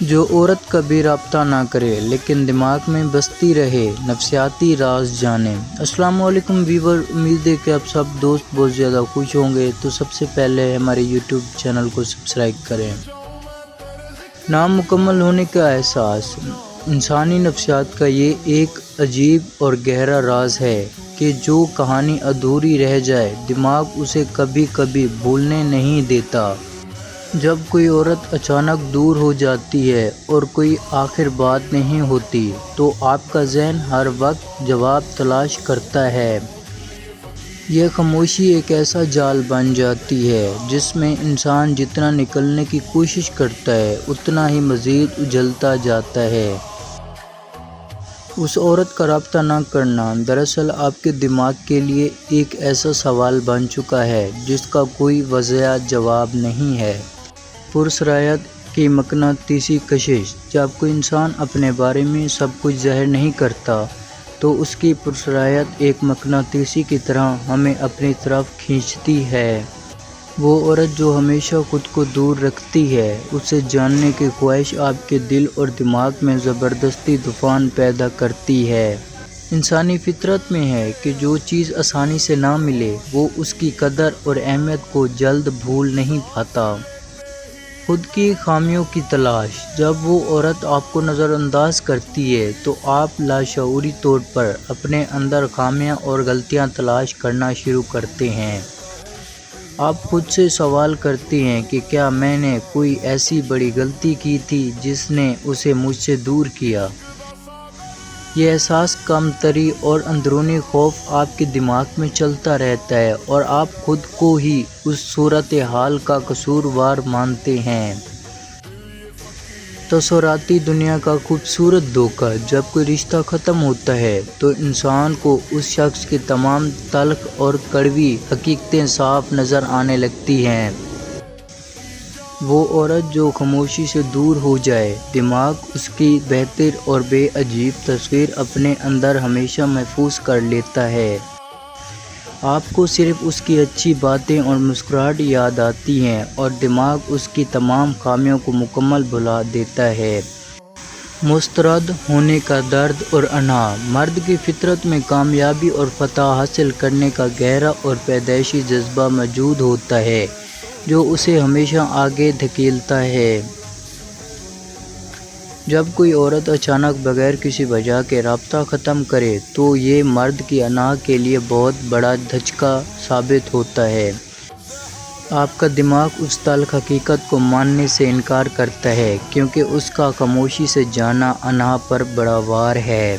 جو عورت کبھی رابطہ نہ کرے لیکن دماغ میں بستی رہے، نفسیاتی راز جانے۔ السلام علیکم ویور، امید ہے کہ آپ سب دوست بہت زیادہ خوش ہوں گے۔ تو سب سے پہلے ہمارے یوٹیوب چینل کو سبسکرائب کریں۔ نامکمل ہونے کا احساس۔ انسانی نفسیات کا یہ ایک عجیب اور گہرا راز ہے کہ جو کہانی ادھوری رہ جائے، دماغ اسے کبھی کبھی بھولنے نہیں دیتا۔ جب کوئی عورت اچانک دور ہو جاتی ہے اور کوئی آخر بات نہیں ہوتی، تو آپ کا ذہن ہر وقت جواب تلاش کرتا ہے۔ یہ خاموشی ایک ایسا جال بن جاتی ہے جس میں انسان جتنا نکلنے کی کوشش کرتا ہے، اتنا ہی مزید اجلتا جاتا ہے۔ اس عورت کا رابطہ نہ کرنا دراصل آپ کے دماغ کے لیے ایک ایسا سوال بن چکا ہے جس کا کوئی واضح جواب نہیں ہے۔ پرسرایت کی مقناطیسی کشش۔ جب کوئی انسان اپنے بارے میں سب کچھ ظاہر نہیں کرتا، تو اس کی پرسرایت ایک مقناطیسی کی طرح ہمیں اپنی طرف کھینچتی ہے۔ وہ عورت جو ہمیشہ خود کو دور رکھتی ہے، اسے جاننے کی خواہش آپ کے دل اور دماغ میں زبردستی طوفان پیدا کرتی ہے۔ انسانی فطرت میں ہے کہ جو چیز آسانی سے نہ ملے، وہ اس کی قدر اور اہمیت کو جلد بھول نہیں پاتا۔ خود کی خامیوں کی تلاش۔ جب وہ عورت آپ کو نظر انداز کرتی ہے، تو آپ لاشعوری طور پر اپنے اندر خامیاں اور غلطیاں تلاش کرنا شروع کرتے ہیں۔ آپ خود سے سوال کرتے ہیں کہ کیا میں نے کوئی ایسی بڑی غلطی کی تھی جس نے اسے مجھ سے دور کیا؟ یہ احساس کمتری اور اندرونی خوف آپ کے دماغ میں چلتا رہتا ہے اور آپ خود کو ہی اس صورتحال کا قصوروار مانتے ہیں۔ تصوراتی دنیا کا خوبصورت دھوکہ۔ جب کوئی رشتہ ختم ہوتا ہے، تو انسان کو اس شخص کی تمام تلخ اور کڑوی حقیقتیں صاف نظر آنے لگتی ہیں۔ وہ عورت جو خاموشی سے دور ہو جائے، دماغ اس کی بہتر اور بے عجیب تصویر اپنے اندر ہمیشہ محفوظ کر لیتا ہے۔ آپ کو صرف اس کی اچھی باتیں اور مسکراہٹ یاد آتی ہیں اور دماغ اس کی تمام خامیوں کو مکمل بھلا دیتا ہے۔ مسترد ہونے کا درد اور انا۔ مرد کی فطرت میں کامیابی اور فتح حاصل کرنے کا گہرا اور پیدائشی جذبہ موجود ہوتا ہے جو اسے ہمیشہ آگے دھکیلتا ہے۔ جب کوئی عورت اچانک بغیر کسی وجہ کے رابطہ ختم کرے، تو یہ مرد کی انا کے لیے بہت بڑا دھچکا ثابت ہوتا ہے۔ آپ کا دماغ اس تلخ حقیقت کو ماننے سے انکار کرتا ہے کیونکہ اس کا خاموشی سے جانا انا پر بڑا وار ہے۔